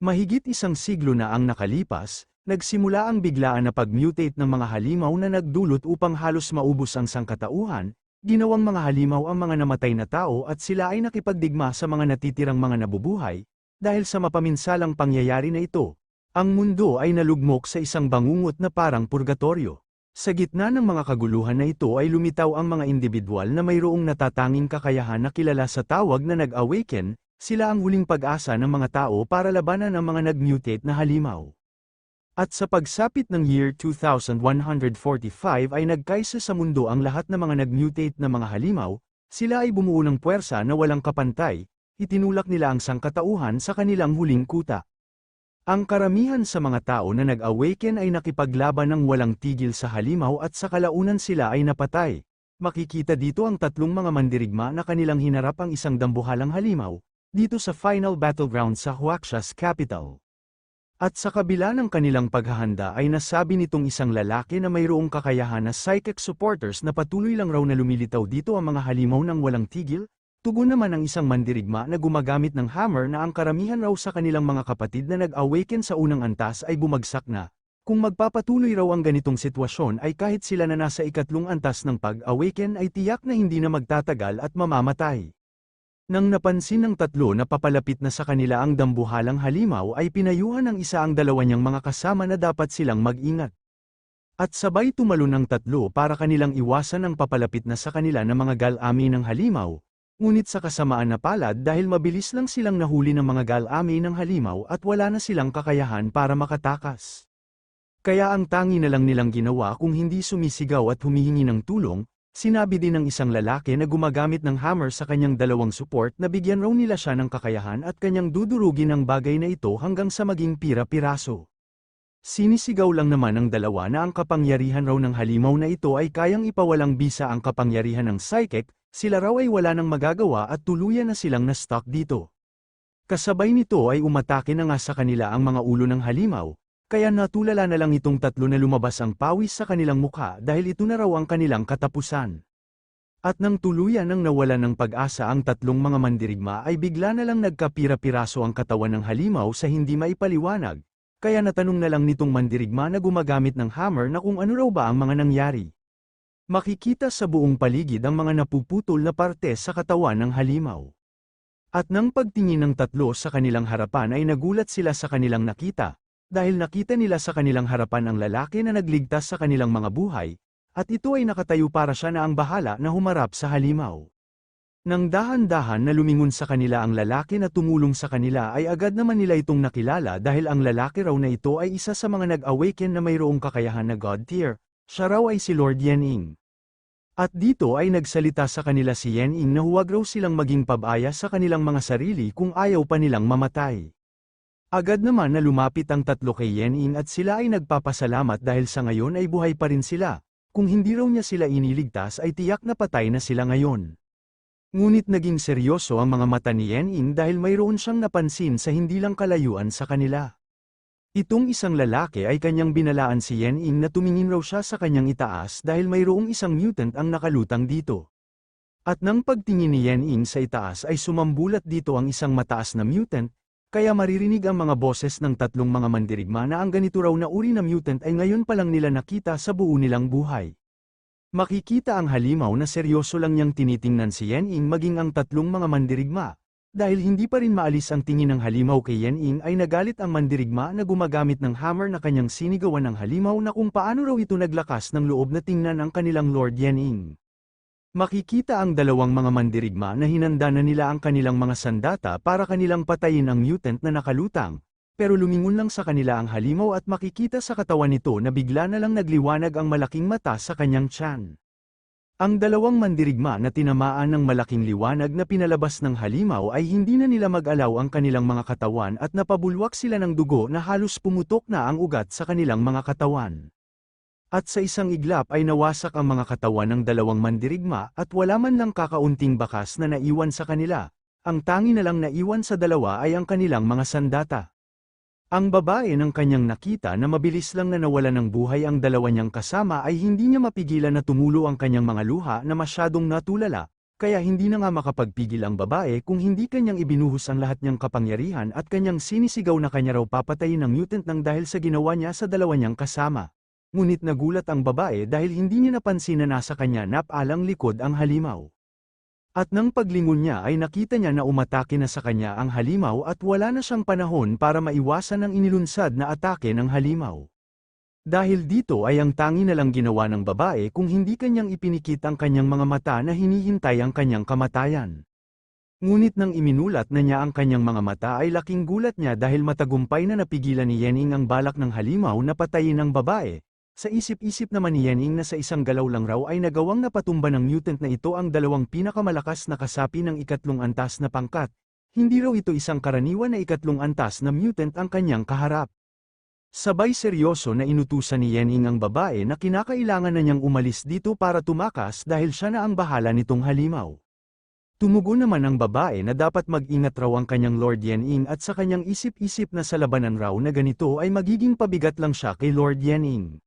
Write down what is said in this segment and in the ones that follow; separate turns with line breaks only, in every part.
Mahigit isang siglo na ang nakalipas, nagsimula ang biglaan na pag-mutate ng mga halimaw na nagdulot upang halos maubos ang sangkatauhan, ginawang mga halimaw ang mga namatay na tao at sila ay nakipagdigma sa mga natitirang mga nabubuhay, dahil sa mapaminsalang pangyayari na ito, ang mundo ay nalugmok sa isang bangungot na parang purgatorio. Sa gitna ng mga kaguluhan na ito ay lumitaw ang mga indibidwal na mayroong natatanging kakayahan na kilala sa tawag na nag-awaken, sila ang huling pag-asa ng mga tao para labanan ang mga nag-mutate na halimaw. At sa pagsapit ng year 2145 ay nagkaisa sa mundo ang lahat ng mga nag-mutate na mga halimaw, sila ay bumuo ng puwersa na walang kapantay, itinulak nila ang sangkatauhan sa kanilang huling kuta. Ang karamihan sa mga tao na nag-awaken ay nakipaglaban ng walang tigil sa halimaw at sa kalaunan sila ay napatay. Makikita dito ang tatlong mga mandirigma na kanilang hinarap ang isang dambuhalang halimaw, dito sa final battleground sa Huaxa's capital. At sa kabila ng kanilang paghahanda ay nasabi nitong isang lalaki na mayroong kakayahan na psychic supporters na patuloy lang raw na lumilitaw dito ang mga halimaw ng walang tigil. Tugon naman ang isang mandirigma na gumagamit ng hammer na ang karamihan raw sa kanilang mga kapatid na nag-awaken sa unang antas ay bumagsak na. Kung magpapatuloy raw ang ganitong sitwasyon ay kahit sila na nasa ikatlong antas ng pag-awaken ay tiyak na hindi na magtatagal at mamamatay. Nang napansin ng tatlo na papalapit na sa kanila ang dambuhalang halimaw ay pinayuhan ng isa ang dalawa niyang mga kasama na dapat silang mag-ingat. At sabay tumalon ang tatlo para kanilang iwasan ang papalapit na sa kanila ng mga galami ng halimaw. Ngunit sa kasamaan na palad dahil mabilis lang silang nahuli ng mga galami ng halimaw at wala na silang kakayahan para makatakas. Kaya ang tangi na lang nilang ginawa kung hindi sumisigaw at humihingi ng tulong, sinabi din ng isang lalaki na gumagamit ng hammer sa kanyang dalawang support na bigyan raw nila siya ng kakayahan at kanyang dudurugin ang bagay na ito hanggang sa maging pira-piraso. Sinisigaw lang naman ng dalawa na ang kapangyarihan raw ng halimaw na ito ay kayang ipawalang bisa ang kapangyarihan ng psychic, sila raw ay wala nang magagawa at tuluyan na silang na-stuck dito. Kasabay nito ay umatake na nga sa kanila ang mga ulo ng halimaw, kaya natulala na lang itong tatlo na lumabas ang pawis sa kanilang mukha dahil ito na raw ang kanilang katapusan. At nang tuluyan nang nawala ng pag-asa ang tatlong mga mandirigma ay bigla na lang nagkapira-piraso ang katawan ng halimaw sa hindi maipaliwanag, kaya natanong na lang nitong mandirigma na gumagamit ng hammer na kung ano raw ba ang mga nangyari. Makikita sa buong paligid ang mga napuputol na parte sa katawan ng halimaw. At nang pagtingin ng tatlo sa kanilang harapan ay nagulat sila sa kanilang nakita, dahil nakita nila sa kanilang harapan ang lalaki na nagligtas sa kanilang mga buhay, at ito ay nakatayo para siya na ang bahala na humarap sa halimaw. Nang dahan-dahan na lumingon sa kanila ang lalaki na tumulong sa kanila ay agad naman nila itong nakilala dahil ang lalaki raw na ito ay isa sa mga nag-awaken na mayroong kakayahan na God tier. Siya raw ay si Lord Yening. At dito ay nagsalita sa kanila si Yening na huwag raw silang maging pabaya sa kanilang mga sarili kung ayaw pa nilang mamatay. Agad naman na lumapit ang tatlo kay Yening at sila ay nagpapasalamat dahil sa ngayon ay buhay pa rin sila. Kung hindi raw niya sila iniligtas ay tiyak na patay na sila ngayon. Ngunit naging seryoso ang mga mata ni Yening dahil mayroon siyang napansin sa hindi lang kalayuan sa kanila. Itong isang lalaki ay kanyang binalaan si Yening na tumingin raw siya sa kanyang itaas dahil mayroong isang mutant ang nakalutang dito. At nang pagtingin ni Yening sa itaas ay sumambulat dito ang isang mataas na mutant, kaya maririnig ang mga boses ng tatlong mga mandirigma na ang ganito raw na uri na mutant ay ngayon pa lang nila nakita sa buo nilang buhay. Makikita ang halimaw na seryoso lang niyang tinitingnan si Yening maging ang tatlong mga mandirigma. Dahil hindi pa rin maalis ang tingin ng halimaw kay Yening ay nagalit ang mandirigma na gumagamit ng hammer na kanyang sinigawan ng halimaw na kung paano raw ito naglakas ng loob na tingnan ang kanilang Lord Yening. Makikita ang dalawang mga mandirigma na hinanda na nila ang kanilang mga sandata para kanilang patayin ang mutant na nakalutang, pero lumingon lang sa kanila ang halimaw at makikita sa katawan nito na bigla na lang nagliwanag ang malaking mata sa kanyang tiyan. Ang dalawang mandirigma na tinamaan ng malaking liwanag na pinalabas ng halimaw ay hindi na nila mag-alaw ang kanilang mga katawan at napabulwak sila ng dugo na halos pumutok na ang ugat sa kanilang mga katawan. At sa isang iglap ay nawasak ang mga katawan ng dalawang mandirigma at wala man lang kakaunting bakas na naiwan sa kanila. Ang tangi na lang naiwan sa dalawa ay ang kanilang mga sandata. Ang babae ng kanyang nakita na mabilis lang na nawala ng buhay ang dalawa niyang kasama ay hindi niya mapigilan na tumulo ang kanyang mga luha na masyadong natulala, kaya hindi na nga makapagpigil ang babae kung hindi kanyang ibinuhos ang lahat niyang kapangyarihan at kanyang sinisigaw na kanya raw papatayin ng mutant nang dahil sa ginawa niya sa dalawa niyang kasama. Ngunit nagulat ang babae dahil hindi niya napansin na nasa kanya napalang likod ang halimaw. At nang paglingon niya ay nakita niya na umatake na sa kanya ang halimaw at wala na siyang panahon para maiwasan ang inilunsad na atake ng halimaw. Dahil dito ay ang tangi na lang ginawa ng babae kung hindi kanyang ipinikit ang kanyang mga mata na hinihintay ang kanyang kamatayan. Ngunit nang iminulat na niya ang kanyang mga mata ay laking gulat niya dahil matagumpay na napigilan ni Yening ang balak ng halimaw na patayin ang babae. Sa isip-isip naman ni Yening na sa isang galaw lang raw ay nagawang napatumba ng mutant na ito ang dalawang pinakamalakas na kasapi ng ikatlong antas na pangkat. Hindi raw ito isang karaniwan na ikatlong antas na mutant ang kanyang kaharap. Sabay seryoso na inutusan ni Yening ang babae na kinakailangan na niyang umalis dito para tumakas dahil siya na ang bahala nitong halimaw. Tumugon naman ang babae na dapat mag-ingat raw ang kanyang Lord Yening at sa kanyang isip-isip na sa labanan raw na ganito ay magiging pabigat lang siya kay Lord Yening.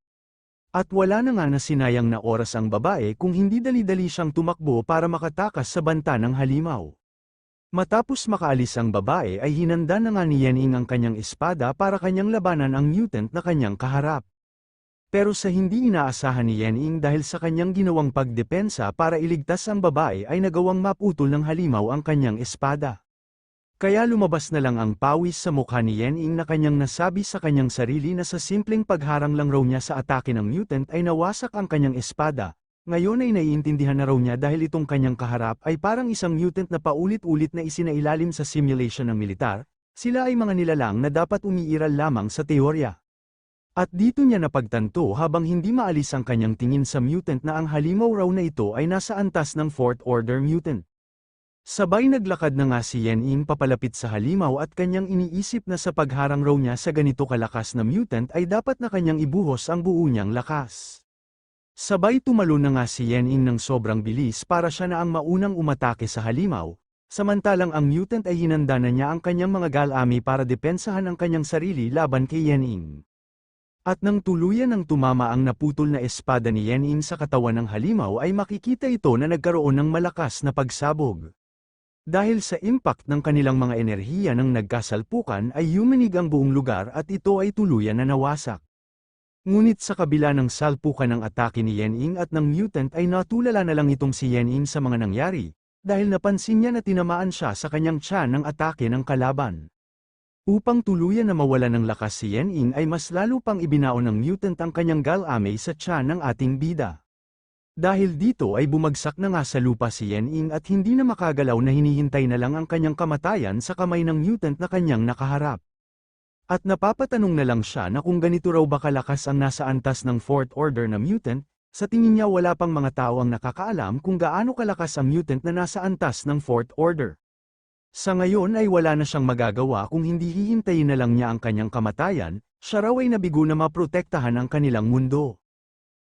At wala na nga na sinayang na oras ang babae kung hindi dali-dali siyang tumakbo para makatakas sa banta ng halimaw. Matapos makaalis ang babae ay hinanda na nga ni Yening ang kanyang espada para kanyang labanan ang mutant na kanyang kaharap. Pero sa hindi inaasahan ni Yening dahil sa kanyang ginawang pagdepensa para iligtas ang babae ay nagawang maputol ng halimaw ang kanyang espada. Kaya lumabas na lang ang pawis sa mukha ni Yening na kanyang nasabi sa kanyang sarili na sa simpleng pagharang lang raw niya sa atake ng mutant ay nawasak ang kanyang espada. Ngayon ay naiintindihan na raw niya dahil itong kanyang kaharap ay parang isang mutant na paulit-ulit na isinailalim sa simulation ng militar, sila ay mga nilalang na dapat umiiral lamang sa teorya. At dito niya napagtanto habang hindi maalis ang kanyang tingin sa mutant na ang halimaw raw na ito ay nasa antas ng Fourth Order mutant. Sabay naglakad na nga si Yening papalapit sa halimaw at kanyang iniisip na sa pagharang raw niya sa ganito kalakas na mutant ay dapat na kanyang ibuhos ang buo niyang lakas. Sabay tumalo na nga si Yening ng sobrang bilis para siya na ang maunang umatake sa halimaw, samantalang ang mutant ay hinanda na niya ang kanyang mga galami para depensahan ang kanyang sarili laban kay Yening. At nang tuluyan ng tumama ang naputol na espada ni Yening sa katawan ng halimaw ay makikita ito na nagkaroon ng malakas na pagsabog. Dahil sa impact ng kanilang mga enerhiya ng nagkasalpukan ay yumanig ang buong lugar at ito ay tuluyan na nawasak. Ngunit sa kabila ng salpukan ng atake ni Yening at ng mutant ay natulala na lang itong si Yening sa mga nangyari, dahil napansin niya na tinamaan siya sa kanyang tiyan ng atake ng kalaban. Upang tuluyan na mawala ng lakas si Yening ay mas lalo pang ibinaon ng mutant ang kanyang galame sa tiyan ng ating bida. Dahil dito ay bumagsak na nga sa lupa si Yening at hindi na makagalaw na hinihintay na lang ang kanyang kamatayan sa kamay ng mutant na kanyang nakaharap. At napapatanong na lang siya na kung ganito raw ba kalakas ang nasa antas ng Fourth Order na mutant, sa tingin niya wala pang mga tao ang nakakaalam kung gaano kalakas ang mutant na nasa antas ng Fourth Order. Sa ngayon ay wala na siyang magagawa kung hindi hihintayin na lang niya ang kanyang kamatayan, siya raw ay nabigo na maprotektahan ang kanilang mundo.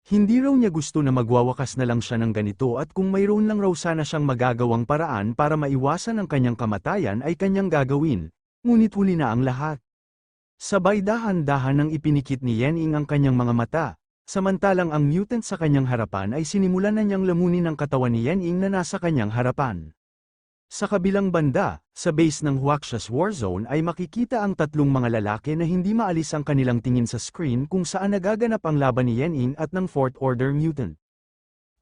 Hindi raw niya gusto na magwawakas na lang siya ng ganito at kung mayroon lang raw sana siyang magagawang paraan para maiwasan ang kanyang kamatayan ay kanyang gagawin, ngunit huli na ang lahat. Sabay dahan-dahan nang ipinikit ni Yening ang kanyang mga mata, samantalang ang mutant sa kanyang harapan ay sinimulan na niyang lamunin ang katawan ni Yening na nasa kanyang harapan. Sa kabilang banda, sa base ng Huaxas Warzone ay makikita ang tatlong mga lalaki na hindi maalis ang kanilang tingin sa screen kung saan nagaganap ang laban ni Yening at ng Fourth Order mutant.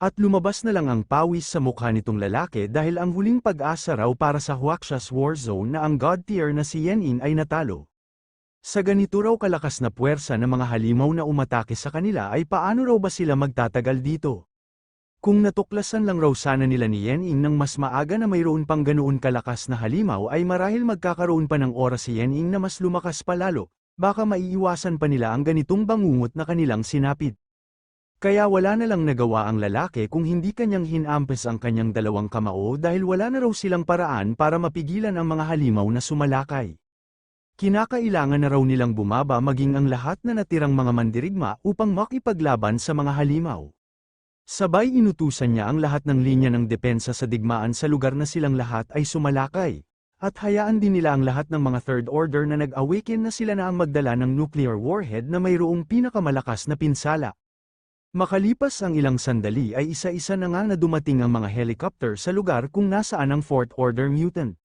At lumabas na lang ang pawis sa mukha nitong lalaki dahil ang huling pag-asa raw para sa Huaxas Warzone na ang God tier na si Yening ay natalo. Sa ganito raw kalakas na puwersa ng mga halimaw na umatake sa kanila ay paano raw ba sila magtatagal dito? Kung natuklasan lang raw sana nila ni Yening nang mas maaga na mayroon pang ganoon kalakas na halimaw ay marahil magkakaroon pa ng oras si Yening na mas lumakas pa lalo, baka maiiwasan pa nila ang ganitong bangungot na kanilang sinapit. Kaya wala na lang nagawa ang lalaki kung hindi kanyang hinampes ang kanyang dalawang kamao dahil wala na raw silang paraan para mapigilan ang mga halimaw na sumalakay. Kinakailangan na raw nilang bumaba maging ang lahat na natirang mga mandirigma upang makipaglaban sa mga halimaw. Sabay inutusan niya ang lahat ng linya ng depensa sa digmaan sa lugar na silang lahat ay sumalakay, at hayaan din nila ang lahat ng mga Third Order na nag-awaken na sila na ang magdala ng nuclear warhead na mayroong pinakamalakas na pinsala. Makalipas ang ilang sandali ay isa-isa na nga na dumating ang mga helicopter sa lugar kung nasaan ang Fourth Order mutant.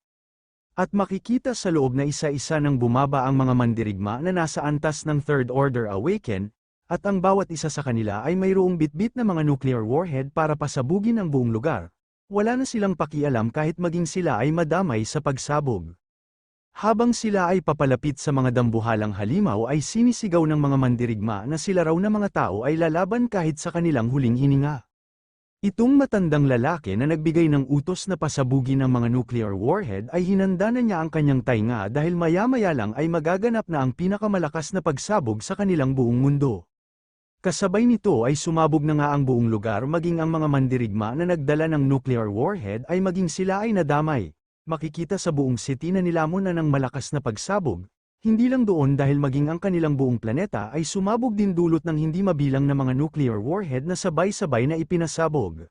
At makikita sa loob na isa-isa nang bumaba ang mga mandirigma na nasa antas ng Third Order Awaken, at ang bawat isa sa kanila ay mayroong bitbit na mga nuclear warhead para pasabugin ang buong lugar. Wala na silang pakialam kahit maging sila ay madamay sa pagsabog. Habang sila ay papalapit sa mga dambuhalang halimaw ay sinisigaw ng mga mandirigma na sila raw na mga tao ay lalaban kahit sa kanilang huling hininga. Itong matandang lalaki na nagbigay ng utos na pasabugin ang mga nuclear warhead ay hinanda na niya ang kanyang tainga dahil maya-maya lang ay magaganap na ang pinakamalakas na pagsabog sa kanilang buong mundo. Kasabay nito ay sumabog na nga ang buong lugar maging ang mga mandirigma na nagdala ng nuclear warhead ay maging sila ay nadamay. Makikita sa buong city na nilamon na ng malakas na pagsabog, hindi lang doon dahil maging ang kanilang buong planeta ay sumabog din dulot ng hindi mabilang na mga nuclear warhead na sabay-sabay na ipinasabog.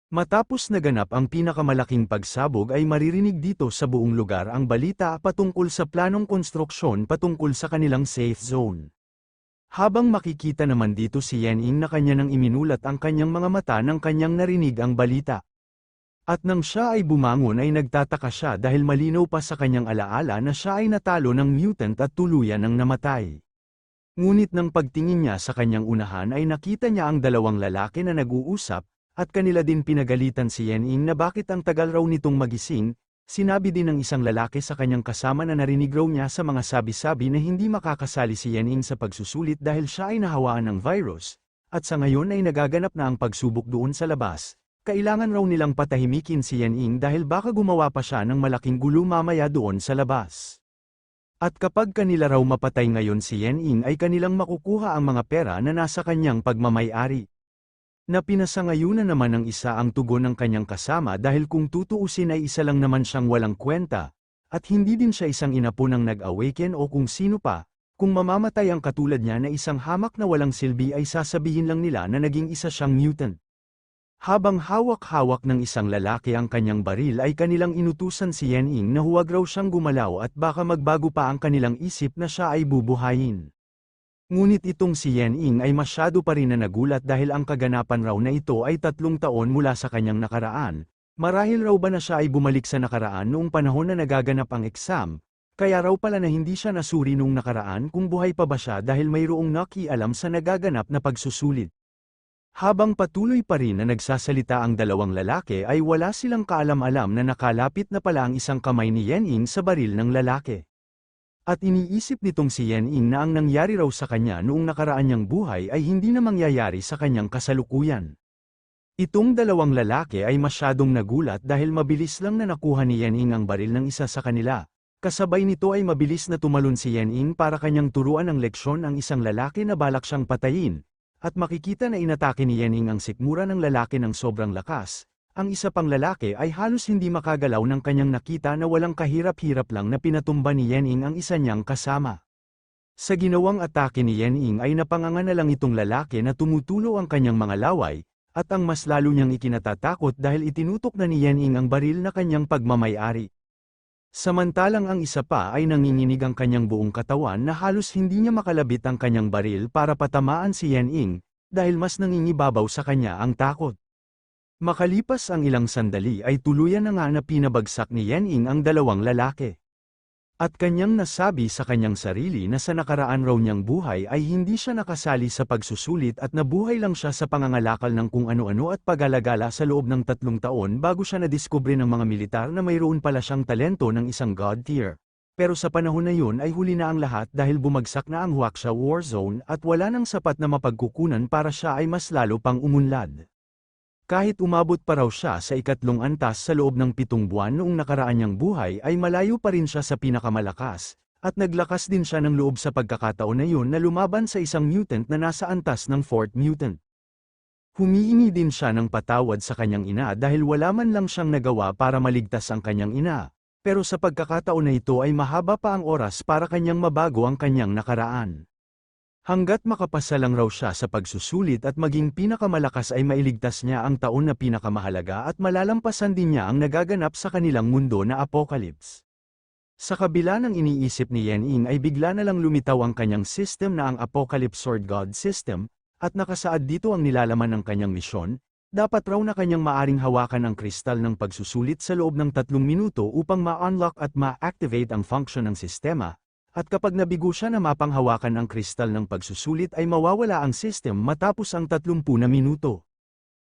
Matapos naganap ang pinakamalaking pagsabog ay maririnig dito sa buong lugar ang balita patungkol sa planong konstruksyon patungkol sa kanilang safe zone. Habang makikita naman dito si Yen-Ing na kanya nang iminulat ang kanyang mga mata nang kanyang narinig ang balita. At nang siya ay bumangon ay nagtataka siya dahil malinaw pa sa kanyang alaala na siya ay natalo ng mutant at tuluyan ng namatay. Ngunit nang pagtingin niya sa kanyang unahan ay nakita niya ang dalawang lalaki na nag-uusap, at kanila din pinagalitan si Yen-Ing na bakit ang tagal raw nitong magising. Sinabi din ng isang lalaki sa kanyang kasama na narinig raw niya sa mga sabi-sabi na hindi makakasali si Yen-Ing sa pagsusulit dahil siya ay nahawaan ng virus, at sa ngayon ay nagaganap na ang pagsubok doon sa labas. Kailangan raw nilang patahimikin si Yen-Ing dahil baka gumawa pa siya ng malaking gulo mamaya doon sa labas. At kapag kanila raw mapatay ngayon si Yen-Ing ay kanilang makukuha ang mga pera na nasa kanyang pagmamay-ari. Na pinasangayuna naman ng isa ang tugon ng kanyang kasama dahil kung tutuusin ay isa lang naman siyang walang kwenta, at hindi din siya isang inapo ng nag-awaken o kung sino pa. Kung mamamatay ang katulad niya na isang hamak na walang silbi ay sasabihin lang nila na naging isa siyang mutant. Habang hawak-hawak ng isang lalaki ang kanyang baril ay kanilang inutusan si Yen-Ing na huwag raw siyang gumalaw at baka magbago pa ang kanilang isip na siya ay bubuhayin. Ngunit itong si Yen-Ing ay masyado pa rin na nagulat dahil ang kaganapan raw na ito ay 3 taon mula sa kanyang nakaraan. Marahil raw ba na siya ay bumalik sa nakaraan noong panahon na nagaganap ang exam, kaya raw pala na hindi siya nasuri noong nakaraan kung buhay pa ba siya dahil mayroong nakialam sa nagaganap na pagsusulit. Habang patuloy pa rin na nagsasalita ang dalawang lalaki ay wala silang kaalam-alam na nakalapit na pala ang isang kamay ni Yen-Ing sa baril ng lalaki. At iniisip nitong si Yen-Ing na ang nangyari raw sa kanya noong nakaraan niyang buhay ay hindi na mangyayari sa kanyang kasalukuyan. Itong dalawang lalaki ay masyadong nagulat dahil mabilis lang na nakuha ni Yen-Ing ang baril ng isa sa kanila. Kasabay nito ay mabilis na tumalon si Yen-Ing para kanyang turuan ng leksyon ang isang lalaki na balak siyang patayin. At makikita na inatake ni Yen-Ing ang sikmura ng lalaki ng sobrang lakas. Ang isa pang lalaki ay halos hindi makagalaw ng kanyang nakita na walang kahirap-hirap lang na pinatumba ni Yen-Ing ang isa niyang kasama. Sa ginawang atake ni Yen-Ing ay napanganga na lang itong lalaki na tumutulo ang kanyang mga laway, at ang mas lalo niyang ikinatatakot dahil itinutok na ni Yen-Ing ang baril na kanyang pagmamay-ari. Samantalang ang isa pa ay nanginginig ang kanyang buong katawan na halos hindi niya makalabit ang kanyang baril para patamaan si Yen-Ing, dahil mas nangingibabaw sa kanya ang takot. Makalipas ang ilang sandali ay tuluyan na nga na pinabagsak ni Yen-Ing ang dalawang lalaki. At kanyang nasabi sa kanyang sarili na sa nakaraan raw niyang buhay ay hindi siya nakasali sa pagsusulit at nabuhay lang siya sa pangangalakal ng kung ano-ano at pag-alagala sa loob ng 3 taon bago siya nadiskubre ng mga militar na mayroon pala siyang talento ng isang god tier. Pero sa panahon na yun ay huli na ang lahat dahil bumagsak na ang Huaxia War Zone at wala nang sapat na mapagkukunan para siya ay mas lalo pang umunlad. Kahit umabot pa raw siya sa 3 antas sa loob ng 7 buwan noong nakaraan niyang buhay ay malayo pa rin siya sa pinakamalakas, at naglakas din siya ng loob sa pagkakataon na yun na lumaban sa isang mutant na nasa antas ng 4th mutant. Humihingi din siya ng patawad sa kanyang ina dahil wala man lang siyang nagawa para maligtas ang kanyang ina, pero sa pagkakataon na ito ay mahaba pa ang oras para kanyang mabago ang kanyang nakaraan. Hanggat makapasa lang raw siya sa pagsusulit at maging pinakamalakas ay mailigtas niya ang taon na pinakamahalaga at malalampasan din niya ang nagaganap sa kanilang mundo na apocalypse. Sa kabila ng iniisip ni Yen-Ing ay bigla na lang lumitaw ang kanyang system na ang Apocalypse Sword God System, at nakasaad dito ang nilalaman ng kanyang misyon. Dapat raw na kanyang maaring hawakan ang kristal ng pagsusulit sa loob ng 3 minuto upang ma-unlock at ma-activate ang function ng sistema, at kapag nabigo siya na mapanghawakan ang kristal ng pagsusulit ay mawawala ang system matapos ang 30 na minuto.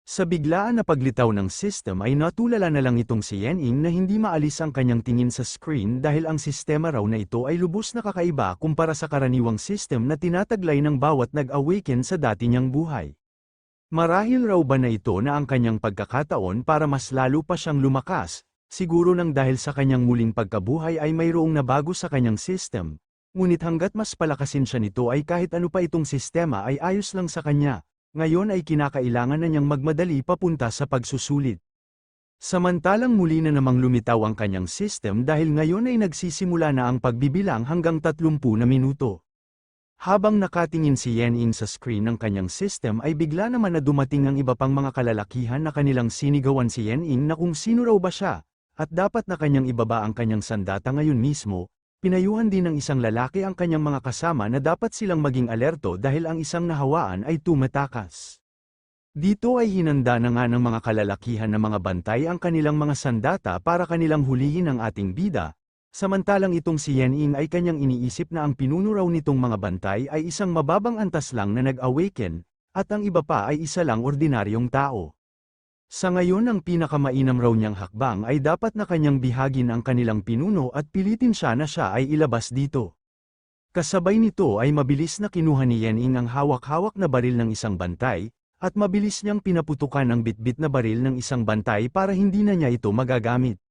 Sa biglaan na paglitaw ng system ay natulala na lang itong si Yen-ing na hindi maalis ang kanyang tingin sa screen dahil ang sistema raw na ito ay lubos na kakaiba kumpara sa karaniwang system na tinataglay ng bawat nag-awaken sa dati niyang buhay. Marahil raw ba na ito na ang kanyang pagkakataon para mas lalo pa siyang lumakas, siguro nang dahil sa kanyang muling pagkabuhay ay mayroong nabago sa kanyang system, ngunit hanggat mas palakasin siya nito ay kahit ano pa itong sistema ay ayos lang sa kanya. Ngayon ay kinakailangan na niyang magmadali papunta sa pagsusulit. Samantalang muli na namang lumitaw ang kanyang system dahil ngayon ay nagsisimula na ang pagbibilang hanggang 30 na minuto. Habang nakatingin si Yen-ing sa screen ng kanyang system ay bigla naman na dumating ang iba pang mga kalalakihan na kanilang sinigawan si Yen-ing na kung sino raw ba siya, at dapat na kanyang ibaba ang kanyang sandata ngayon mismo. Pinayuhan din ng isang lalaki ang kanyang mga kasama na dapat silang maging alerto dahil ang isang nahawaan ay tumatakas. Dito ay hinanda na nga ng mga kalalakihan na mga bantay ang kanilang mga sandata para kanilang hulihin ang ating bida, samantalang itong si Yen-ing ay kanyang iniisip na ang pinuno raw nitong mga bantay ay isang mababang antas lang na nag-awaken, at ang iba pa ay isa lang ordinaryong tao. Sa ngayon ang pinakamainam raw niyang hakbang ay dapat na kanyang bihagin ang kanilang pinuno at pilitin siya na siya ay ilabas dito. Kasabay nito ay mabilis na kinuha ni Yen-ing ang hawak-hawak na baril ng isang bantay, at mabilis niyang pinaputukan ang bitbit na baril ng isang bantay para hindi na niya ito magagamit.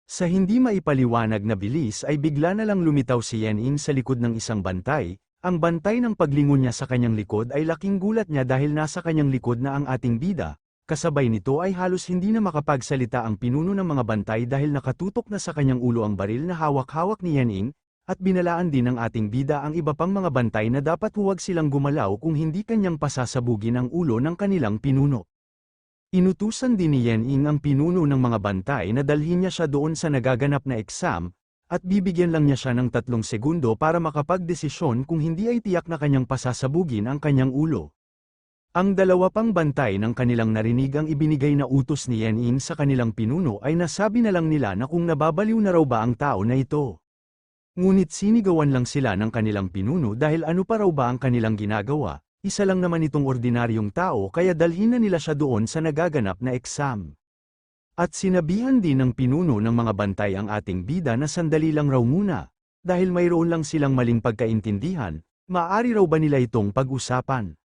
Sa hindi maipaliwanag na bilis ay bigla na lang lumitaw si Yen-ing sa likod ng isang bantay. Ang bantay ng paglingon niya sa kanyang likod ay laking gulat niya dahil nasa kanyang likod na ang ating bida. Kasabay nito ay halos hindi na makapagsalita ang pinuno ng mga bantay dahil nakatutok na sa kanyang ulo ang baril na hawak-hawak ni Yen-ing, at binalaan din ng ating bida ang iba pang mga bantay na dapat huwag silang gumalaw kung hindi kanyang pasasabugin ang ulo ng kanilang pinuno. Inutusan din ni Yen-ing ang pinuno ng mga bantay na dalhin niya siya doon sa nagaganap na exam, at bibigyan lang niya siya ng 3 segundo para makapagdesisyon kung hindi ay tiyak na kanyang pasasabugin ang kanyang ulo. Ang dalawa pang bantay ng kanilang narinig ang ibinigay na utos ni Yen-ing sa kanilang pinuno ay nasabi na lang nila na kung nababaliw na raw ba ang tao na ito. Ngunit sinigawan lang sila ng kanilang pinuno dahil ano pa raw ba ang kanilang ginagawa, isa lang naman itong ordinaryong tao kaya dalhin na nila siya doon sa nagaganap na exam. At sinabihan din ng pinuno ng mga bantay ang ating bida na sandali lang raw muna, dahil mayroon lang silang maling pagkaintindihan, maaari raw ba nila itong pag-usapan.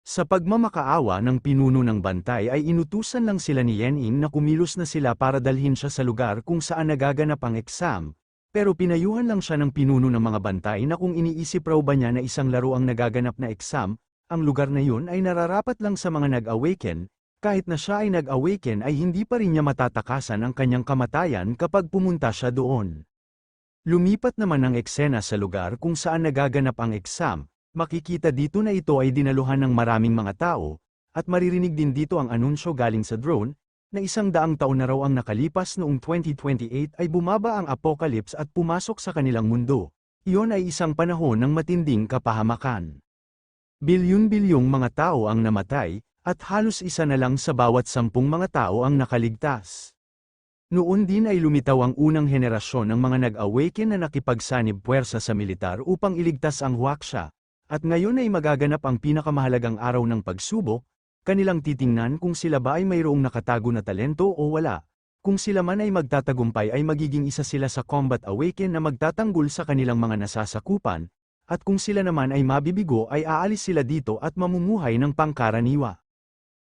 Sa pagmamakaawa ng pinuno ng bantay ay inutusan lang sila ni Yen-ing na kumilos na sila para dalhin siya sa lugar kung saan nagaganap ang exam, pero pinayuhan lang siya ng pinuno ng mga bantay na kung iniisip raw ba niya na isang laro ang nagaganap na exam, ang lugar na yun ay nararapat lang sa mga nag-awaken, kahit na siya ay nag-awaken ay hindi pa rin niya matatakasan ang kanyang kamatayan kapag pumunta siya doon. Lumipat naman ang eksena sa lugar kung saan nagaganap ang exam. Makikita dito na ito ay dinaluhan ng maraming mga tao, at maririnig din dito ang anunsyo galing sa drone, na 100 taon na raw ang nakalipas noong 2028 ay bumaba ang apocalypse at pumasok sa kanilang mundo. Iyon ay isang panahon ng matinding kapahamakan. Bilyon-bilyong mga tao ang namatay, at halos isa na lang sa bawat 10 mga tao ang nakaligtas. Noon din ay lumitaw ang unang henerasyon ng mga nag-awaken na nakipagsanib puwersa sa militar upang iligtas ang Huaxia. At ngayon ay magaganap ang pinakamahalagang araw ng pagsubok, kanilang titingnan kung sila ba ay mayroong nakatago na talento o wala. Kung sila man ay magtatagumpay ay magiging isa sila sa combat awaken na magtatanggol sa kanilang mga nasasakupan, at kung sila naman ay mabibigo ay aalis sila dito at mamumuhay ng pangkaraniwa.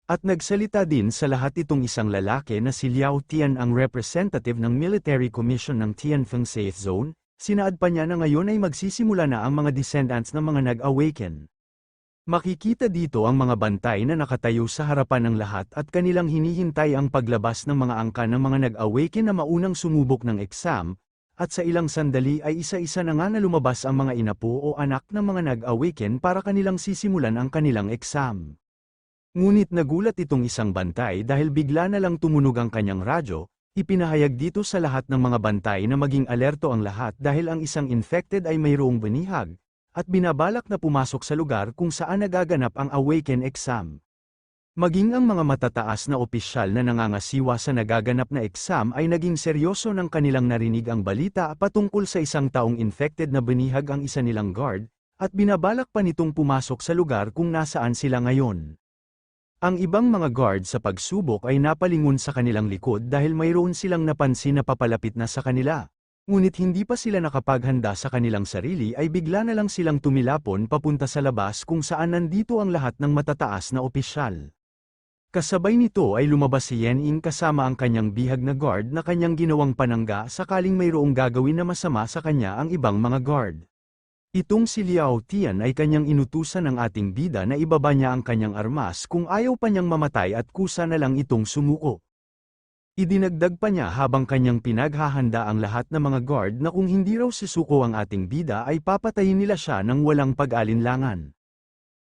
At nagsalita din sa lahat itong isang lalaki na si Liao Tian ang representative ng Military Commission ng Tianfeng Safe Zone. Sinaad pa niya na ngayon ay magsisimula na ang mga descendants ng mga nag-awaken. Makikita dito ang mga bantay na nakatayo sa harapan ng lahat at kanilang hinihintay ang paglabas ng mga angka ng mga nag-awaken na maunang sumubok ng exam, at sa ilang sandali ay isa-isa na nga na lumabas ang mga inapo o anak ng mga nag-awaken para kanilang sisimulan ang kanilang exam. Ngunit nagulat itong isang bantay dahil bigla na lang tumunog ang kanyang radyo. Ipinahayag dito sa lahat ng mga bantay na maging alerto ang lahat dahil ang isang infected ay mayroong banihag, at binabalak na pumasok sa lugar kung saan nagaganap ang Awaken exam. Maging ang mga matataas na opisyal na nangangasiwa sa nagaganap na exam ay naging seryoso ng kanilang narinig ang balita patungkol sa isang taong infected na binihag ang isa nilang guard, at binabalak pa nitong pumasok sa lugar kung nasaan sila ngayon. Ang ibang mga guard sa pagsubok ay napalingon sa kanilang likod dahil mayroon silang napansin na papalapit na sa kanila. Ngunit hindi pa sila nakapaghanda sa kanilang sarili ay bigla na lang silang tumilapon papunta sa labas kung saan nandito ang lahat ng matataas na opisyal. Kasabay nito ay lumabas si Yen Ying kasama ang kanyang bihag na guard na kanyang ginawang panangga sakaling mayroong gagawin na masama sa kanya ang ibang mga guard. Itong si Liao Tian ay kanyang inutusan ng ating bida na ibaba niya ang kanyang armas kung ayaw pa niyang mamatay at kusa na lang itong sumuko. Idinagdag pa niya habang kanyang pinaghahanda ang lahat ng mga guard na kung hindi raw susuko ang ating bida ay papatayin nila siya ng walang pag-alinlangan.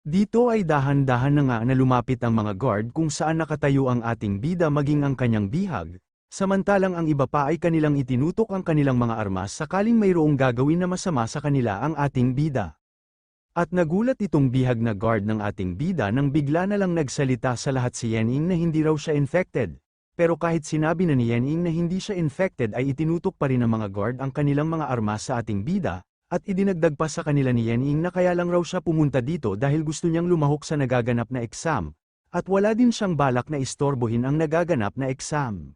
Dito ay dahan-dahan na nga na lumapit ang mga guard kung saan nakatayo ang ating bida maging ang kanyang bihag, samantalang ang iba pa ay kanilang itinutok ang kanilang mga armas sakaling mayroong gagawin na masama sa kanila ang ating bida. At nagulat itong bihag na guard ng ating bida nang bigla na lang nagsalita sa lahat si Yen Ying na hindi raw siya infected. Pero kahit sinabi na ni Yen Ying na hindi siya infected ay itinutok pa rin ng mga guard ang kanilang mga armas sa ating bida, at idinagdag pa sa kanila ni Yen Ying na kaya lang raw siya pumunta dito dahil gusto niyang lumahok sa nagaganap na exam, at wala din siyang balak na istorbohin ang nagaganap na exam.